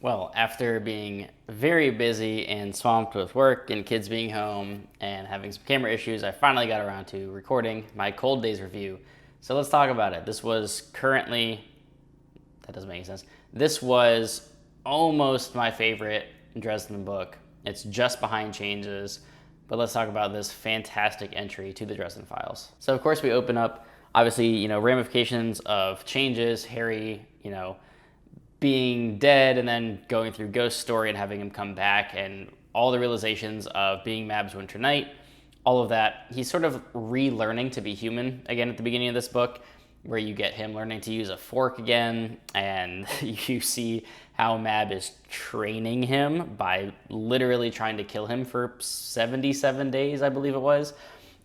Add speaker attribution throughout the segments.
Speaker 1: Well, after being very busy and swamped with work and kids being home and having some camera issues, I finally got around to recording my Cold Days review. So let's talk about it. This was currently, that doesn't make any sense. This was almost my favorite Dresden book. It's just behind Changes, but let's talk about this fantastic entry to the Dresden Files. So of course we open up, obviously, ramifications of Changes, Harry, being dead and then going through Ghost's story and having him come back and all the realizations of being Mab's Winter Knight, all of that. He's sort of relearning to be human again at the beginning of this book, where you get him learning to use a fork again, and you see how Mab is training him by literally trying to kill him for 77 days, I believe it was.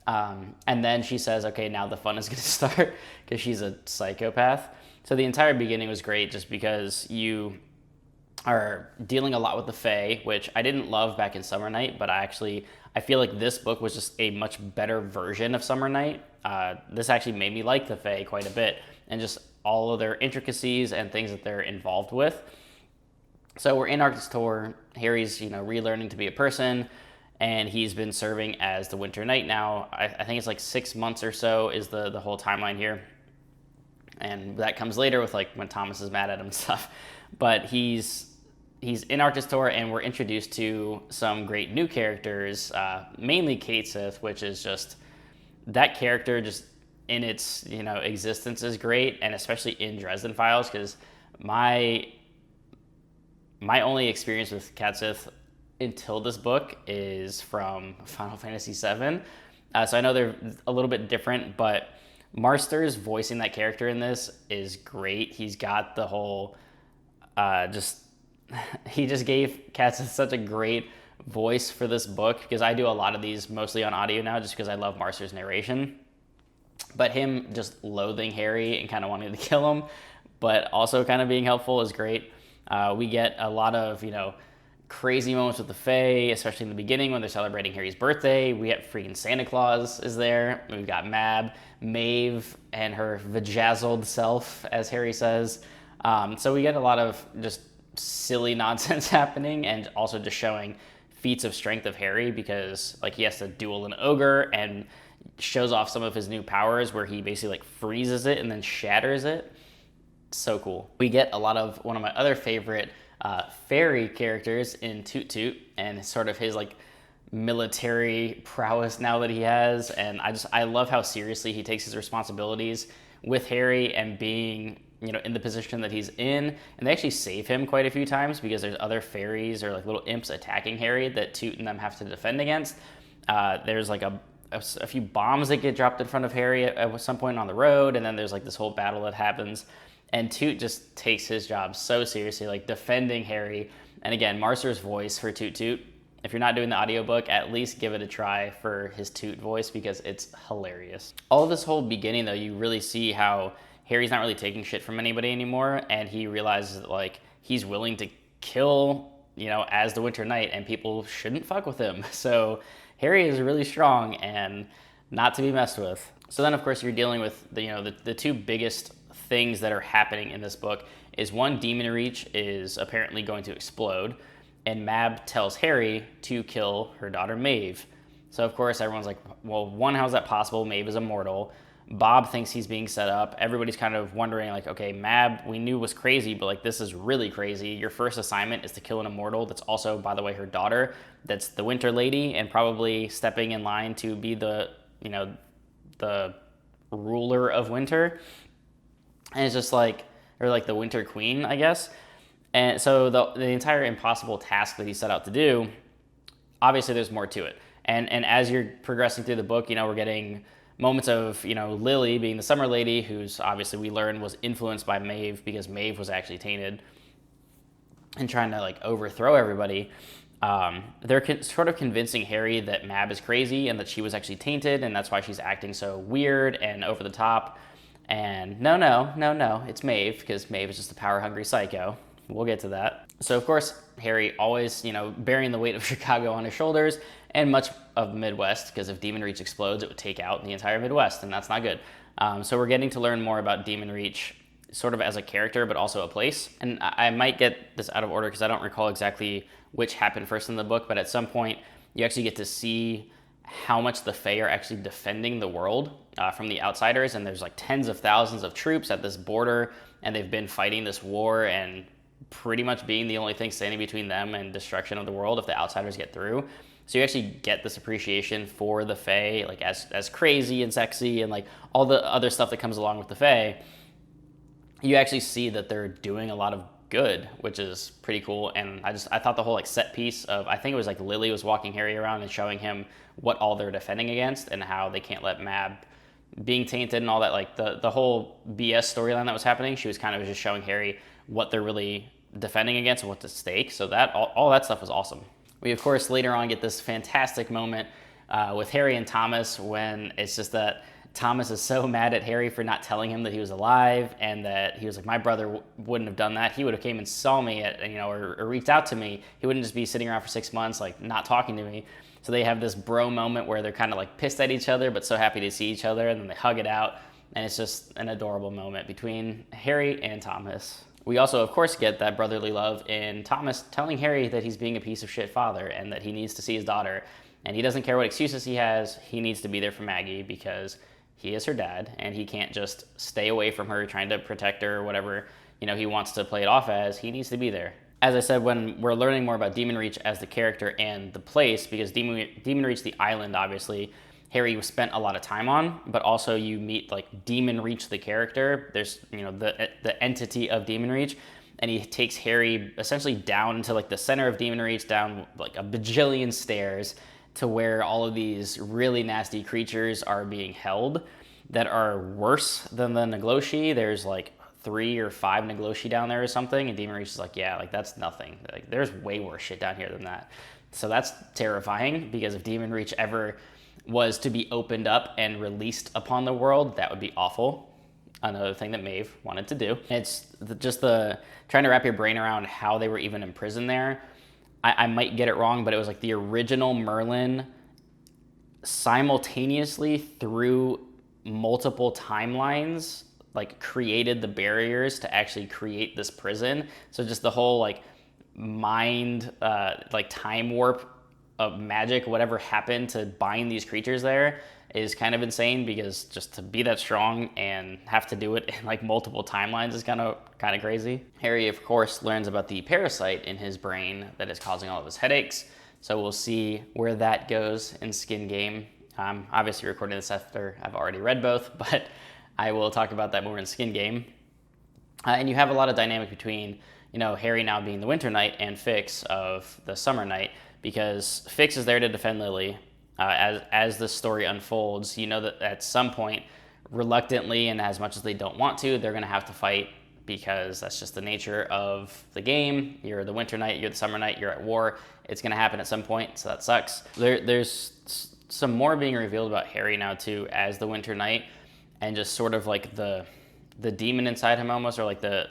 Speaker 1: And then she says, okay, now the fun is going to start, because she's a psychopath. So the entire beginning was great just because you are dealing a lot with the Fae, which I didn't love back in Summer Night, but I feel like this book was just a much better version of Summer Night. This actually made me like the Fae quite a bit, and just all of their intricacies and things that they're involved with. So we're in Arctis Tor. Harry's, relearning to be a person, and he's been serving as the Winter Knight now. I think it's like 6 months or so is the whole timeline here. And that comes later with when Thomas is mad at him and stuff. But he's in Arctis Tor, and we're introduced to some great new characters, mainly Kate Sith, which is just, that character just in its existence is great, and especially in Dresden Files, because my only experience with Cat Sith until this book is from Final Fantasy VII. So I know they're a little bit different, but Marster's voicing that character in this is great. He's got the whole, he just gave Cat Sith such a great voice for this book, because I do a lot of these mostly on audio now just because I love Marster's narration. But him just loathing Harry and kind of wanting to kill him, but also kind of being helpful is great. We get a lot of, crazy moments with the Fae, especially in the beginning when they're celebrating Harry's birthday. We get freaking Santa Claus is there. We've got Mab, Maeve, and her vajazzled self, as Harry says. So we get a lot of just silly nonsense happening, and also just showing feats of strength of Harry, because he has to duel an ogre and shows off some of his new powers where he basically freezes it and then shatters it. So cool. We get a lot of one of my other favorite fairy characters in Toot Toot, and sort of his military prowess now that he has. And I love how seriously he takes his responsibilities with Harry, and being in the position that he's in. And they actually save him quite a few times, because there's other fairies or little imps attacking Harry that Toot and them have to defend against. There's a few bombs that get dropped in front of Harry at some point on the road, and then there's this whole battle that happens. And Toot just takes his job so seriously, defending Harry. And again, Marster's voice for Toot Toot, if you're not doing the audiobook, at least give it a try for his Toot voice, because it's hilarious. All of this whole beginning, though, you really see how Harry's not really taking shit from anybody anymore, and he realizes that he's willing to kill, as the Winter Knight, and people shouldn't fuck with him. So Harry is really strong and not to be messed with. So then, of course, you're dealing with the two biggest things that are happening in this book is, one, Demonreach is apparently going to explode, and Mab tells Harry to kill her daughter Maeve. So of course everyone's like, well, one, how's that possible? Maeve is immortal. Bob thinks he's being set up. Everybody's kind of wondering okay, Mab we knew was crazy, but this is really crazy. Your first assignment is to kill an immortal that's also, by the way, her daughter, that's the Winter Lady, and probably stepping in line to be the ruler of winter. And it's just or the Winter Queen, I guess. And so the entire impossible task that he set out to do, obviously there's more to it. And as you're progressing through the book, we're getting moments of, Lily being the Summer Lady, who's obviously we learn was influenced by Maeve, because Maeve was actually tainted, and trying to overthrow everybody. They're sort of convincing Harry that Mab is crazy and that she was actually tainted, and that's why she's acting so weird and over the top. And no, it's Maeve, because Maeve is just a power-hungry psycho. We'll get to that. So, of course, Harry always, bearing the weight of Chicago on his shoulders, and much of the Midwest, because if Demonreach explodes, it would take out the entire Midwest, and that's not good. So we're getting to learn more about Demonreach sort of as a character, but also a place. And I might get this out of order because I don't recall exactly which happened first in the book, but at some point you actually get to see how much the Fae are actually defending the world from the outsiders. And there's like tens of thousands of troops at this border, and they've been fighting this war and pretty much being the only thing standing between them and destruction of the world if the outsiders get through. So you actually get this appreciation for the Fae, like as crazy and sexy and like all the other stuff that comes along with the Fae. You actually see that they're doing a lot of good, which is pretty cool. And I thought the whole like set piece of, I think it was like Lily was walking Harry around and showing him what all they're defending against and how they can't let Mab being tainted and all that, like the whole BS storyline that was happening. She was kind of just showing Harry what they're really defending against and what's at stake. So that all that stuff was awesome. We of course later on get this fantastic moment with Harry and Thomas when it's just that Thomas is so mad at Harry for not telling him that he was alive, and that he was like, my brother wouldn't have done that. He would have came and saw me or reached out to me. He wouldn't just be sitting around for 6 months, like not talking to me. So they have this bro moment where they're kind of like pissed at each other, but so happy to see each other, and then they hug it out. And it's just an adorable moment between Harry and Thomas. We also, of course, get that brotherly love in Thomas telling Harry that he's being a piece of shit father and that he needs to see his daughter. And he doesn't care what excuses he has. He needs to be there for Maggie because he is her dad, and he can't just stay away from her trying to protect her or whatever, he wants to play it off as. He needs to be there. As I said, when we're learning more about Demonreach as the character and the place, because Demonreach, the island, obviously, Harry spent a lot of time on, but also you meet like Demonreach, the character. There's, the entity of Demonreach, and he takes Harry essentially down into like the center of Demonreach, down like a bajillion stairs, to where all of these really nasty creatures are being held that are worse than the Nagloshi. There's like 3 or 5 Nagloshi down there or something, and Demonreach is like, yeah, like that's nothing. Like there's way worse shit down here than that. So that's terrifying, because if Demonreach ever was to be opened up and released upon the world, that would be awful. Another thing that Maeve wanted to do. It's just the trying to wrap your brain around how they were even imprisoned there. I might get it wrong, but it was like the original Merlin simultaneously through multiple timelines, like created the barriers to actually create this prison. So just the whole like mind, like time warp of magic, whatever happened to bind these creatures there is kind of insane, because just to be that strong and have to do it in like multiple timelines is kind of crazy. Harry, of course, learns about the parasite in his brain that is causing all of his headaches. So we'll see where that goes in Skin Game. I'm obviously recording this after I've already read both, but I will talk about that more in Skin Game. And you have a lot of dynamic between, Harry now being the Winter Knight and Fix of the Summer Knight, because Fix is there to defend Lily. As the story unfolds, that at some point, reluctantly and as much as they don't want to, they're going to have to fight, because that's just the nature of the game. You're the Winter Knight, you're the Summer Knight, you're at war. It's going to happen at some point, so that sucks. There's some more being revealed about Harry now too as the Winter Knight, and just sort of like the demon inside him almost, or like the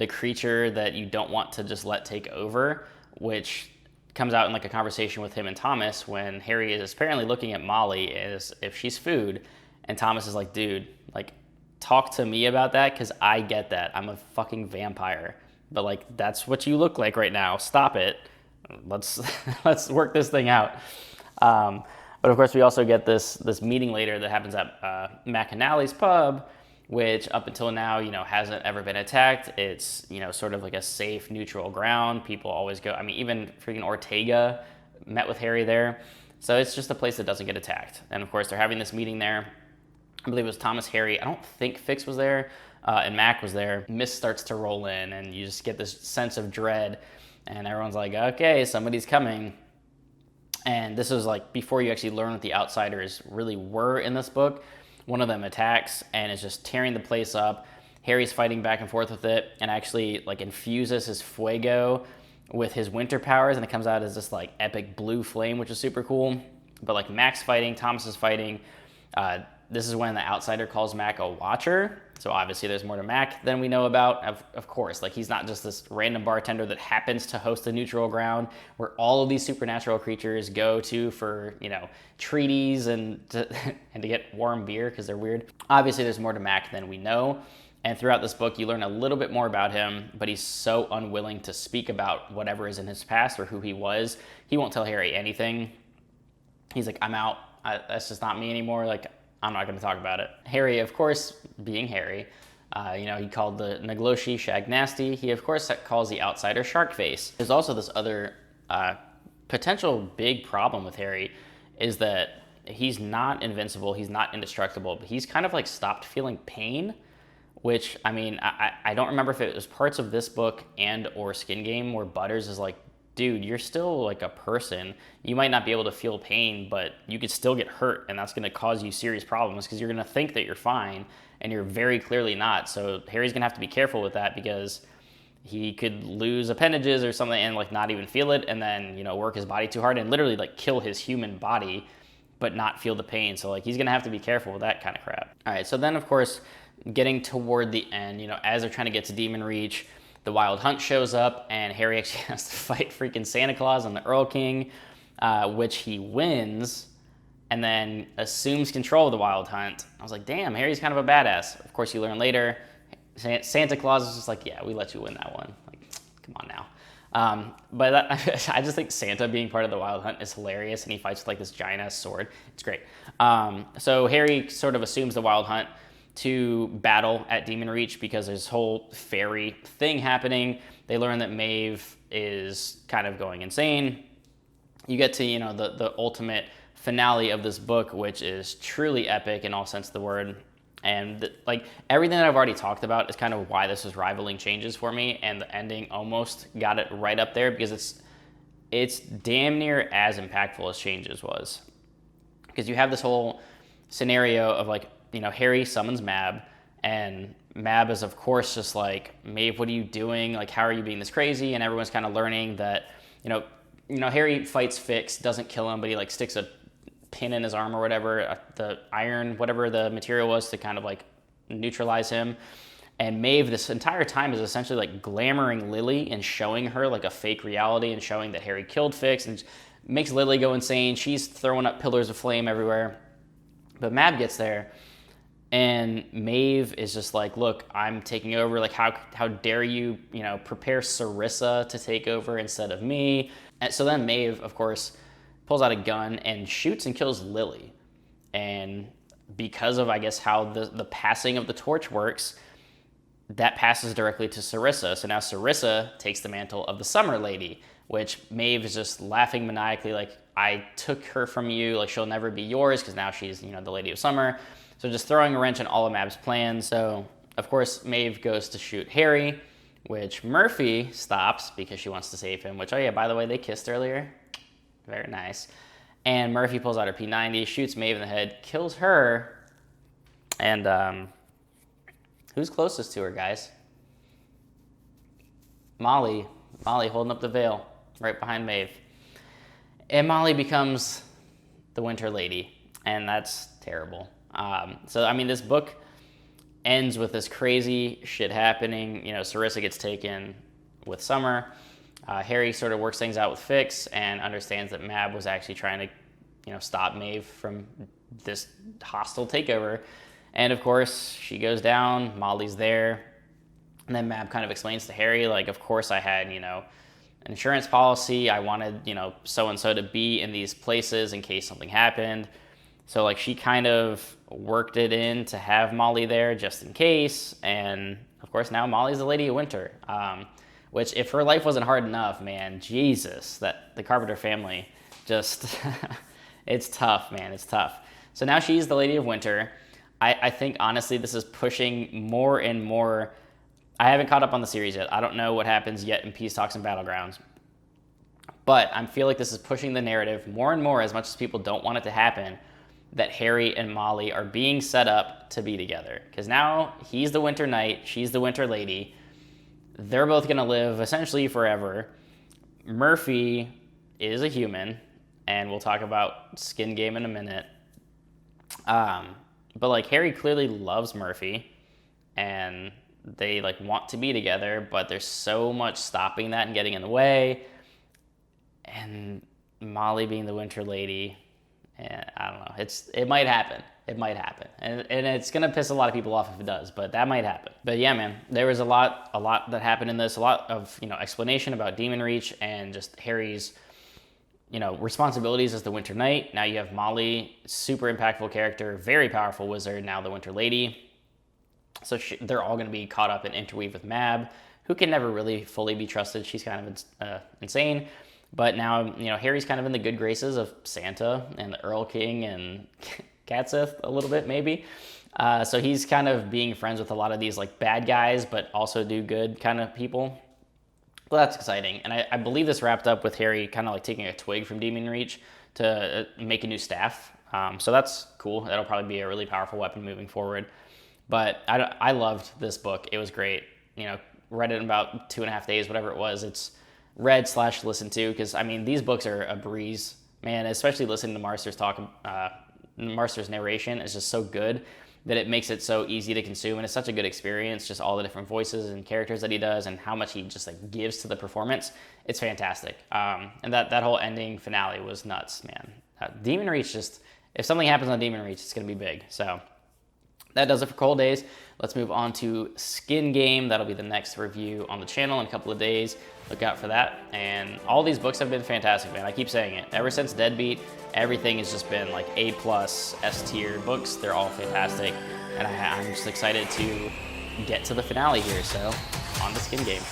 Speaker 1: creature that you don't want to just let take over, which comes out in like a conversation with him and Thomas when Harry is apparently looking at Molly as if she's food, and Thomas is like, dude, like talk to me about that, because I get that. I'm a fucking vampire, but like that's what you look like right now. Stop it. Let's work this thing out. But of course we also get this meeting later that happens at Mac and Nally's pub, which up until now, hasn't ever been attacked. It's, sort of like a safe, neutral ground. People always go, even freaking Ortega met with Harry there. So it's just a place that doesn't get attacked. And of course, they're having this meeting there. I believe it was Thomas, Harry. I don't think Fix was there, and Mac was there. Mist starts to roll in, and you just get this sense of dread. And everyone's like, okay, somebody's coming. And this is like before you actually learn what the outsiders really were in this book. One of them attacks and is just tearing the place up. Harry's fighting back and forth with it, and actually like infuses his fuego with his winter powers, and it comes out as this like epic blue flame, which is super cool. But like Mac's fighting, Thomas is fighting. This is when the outsider calls Mac a watcher. So obviously there's more to Mac than we know about. Of course, like he's not just this random bartender that happens to host a neutral ground where all of these supernatural creatures go to for, treaties and to get warm beer because they're weird. Obviously there's more to Mac than we know. And throughout this book, you learn a little bit more about him, but he's so unwilling to speak about whatever is in his past or who he was. He won't tell Harry anything. He's like, I'm out. That's just not me anymore. Like, I'm not going to talk about it. Harry, of course, being Harry, he called the Nagloshi Shag Nasty. He, of course, calls the outsider Shark Face. There's also this other potential big problem with Harry is that he's not invincible. He's not indestructible, but he's kind of like stopped feeling pain, which, I mean, I don't remember if it was parts of this book and or Skin Game where Butters is like, dude, you're still like a person. You might not be able to feel pain, but you could still get hurt, and that's going to cause you serious problems because you're going to think that you're fine, and you're very clearly not. So Harry's going to have to be careful with that because he could lose appendages or something and like not even feel it, and then, work his body too hard and literally like kill his human body, but not feel the pain. So like he's going to have to be careful with that kind of crap. All right, so then of course, getting toward the end, as they're trying to get to Demonreach, the Wild Hunt shows up, and Harry actually has to fight freaking Santa Claus and the Earl King, which he wins, and then assumes control of the Wild Hunt. I was like, damn, Harry's kind of a badass. Of course, you learn later, Santa Claus is just like, yeah, we let you win that one. Like, come on now. I just think Santa being part of the Wild Hunt is hilarious, and he fights with like this giant-ass sword. It's great. So Harry sort of assumes the Wild Hunt to battle at Demonreach because there's this whole fairy thing happening. They learn that Maeve is kind of going insane. You get to, the ultimate finale of this book, which is truly epic in all sense of the word. And like everything that I've already talked about is kind of why this is rivaling Changes for me, and the ending almost got it right up there because it's damn near as impactful as Changes was. Because you have this whole scenario of like, Harry summons Mab, and Mab is, of course, just like, Maeve, what are you doing? Like, how are you being this crazy? And everyone's kind of learning that, Harry fights Fix, doesn't kill him, but he, like, sticks a pin in his arm or whatever, the iron, whatever the material was to kind of, like, neutralize him. And Maeve, this entire time, is essentially, like, glamoring Lily and showing her, like, a fake reality and showing that Harry killed Fix and makes Lily go insane. She's throwing up pillars of flame everywhere. But Mab gets there, and Maeve is just like, look, I'm taking over. Like, how dare you, prepare Sarissa to take over instead of me? And so then Maeve, of course, pulls out a gun and shoots and kills Lily. And because of, I guess, how the passing of the torch works, that passes directly to Sarissa. So now Sarissa takes the mantle of the Summer Lady, which Maeve is just laughing maniacally, like, I took her from you, like, she'll never be yours, because now she's, the Lady of Summer. So just throwing a wrench in all of Mab's plans. So, of course, Maeve goes to shoot Harry, which Murphy stops because she wants to save him, which, oh yeah, by the way, they kissed earlier. Very nice. And Murphy pulls out her P90, shoots Maeve in the head, kills her, and who's closest to her, guys? Molly holding up the veil right behind Maeve. And Molly becomes the Winter Lady, and that's terrible. So, I mean, this book ends with this crazy shit happening. Sarissa gets taken with Summer. Harry sort of works things out with Fix and understands that Mab was actually trying to, stop Maeve from this hostile takeover. And, of course, she goes down. Molly's there. And then Mab kind of explains to Harry, like, of course I had, an insurance policy. I wanted, so-and-so to be in these places in case something happened. So, like, she kind of worked it in to have Molly there just in case. And, of course, now Molly's the Lady of Winter. Which, if her life wasn't hard enough, man, Jesus, that the Carpenter family just, it's tough, man, it's tough. So now she's the Lady of Winter. I think, honestly, this is pushing more and more. I haven't caught up on the series yet. I don't know what happens yet in Peace Talks and Battlegrounds. But I feel like this is pushing the narrative more and more, as much as people don't want it to happen, that Harry and Molly are being set up to be together. Because now he's the Winter Knight, she's the Winter Lady. They're both going to live essentially forever. Murphy is a human, and we'll talk about Skin Game in a minute. But, like, Harry clearly loves Murphy, and they, like, want to be together, but there's so much stopping that and getting in the way. And Molly being the Winter Lady, And I don't know. It might happen. It might happen, and it's gonna piss a lot of people off if it does, but that might happen. But yeah, man, there was a lot that happened in this. A lot of explanation about Demonreach and just Harry's responsibilities as the Winter Knight. Now you have Molly, super impactful character, very powerful wizard. Now the Winter Lady. So they're all gonna be caught up and interweave with Mab, who can never really fully be trusted. She's kind of insane. But now, Harry's kind of in the good graces of Santa and the Earl King and Catsith a little bit, maybe. So he's kind of being friends with a lot of these like bad guys, but also do good kind of people. Well, that's exciting. And I believe this wrapped up with Harry kind of like taking a twig from Demonreach to make a new staff. So that's cool. That'll probably be a really powerful weapon moving forward. But I loved this book. It was great. Read it in about 2.5 days, whatever it was. It's read/listened to, because I mean these books are a breeze, man. Especially listening to Marster's Marster's narration is just so good that it makes it so easy to consume, and it's such a good experience. Just all the different voices and characters that he does, and how much he just like gives to the performance. It's fantastic. And that whole ending finale was nuts, man. Demonreach, just if something happens on Demonreach, it's gonna be big. So that does it for Cold Days. Let's move on to Skin Game. That'll be the next review on the channel in a couple of days. Look out for that. And all these books have been fantastic, man. I keep saying it. Ever since Deadbeat, everything has just been like A+, S tier books. They're all fantastic. And I'm just excited to get to the finale here. So on to Skin Game.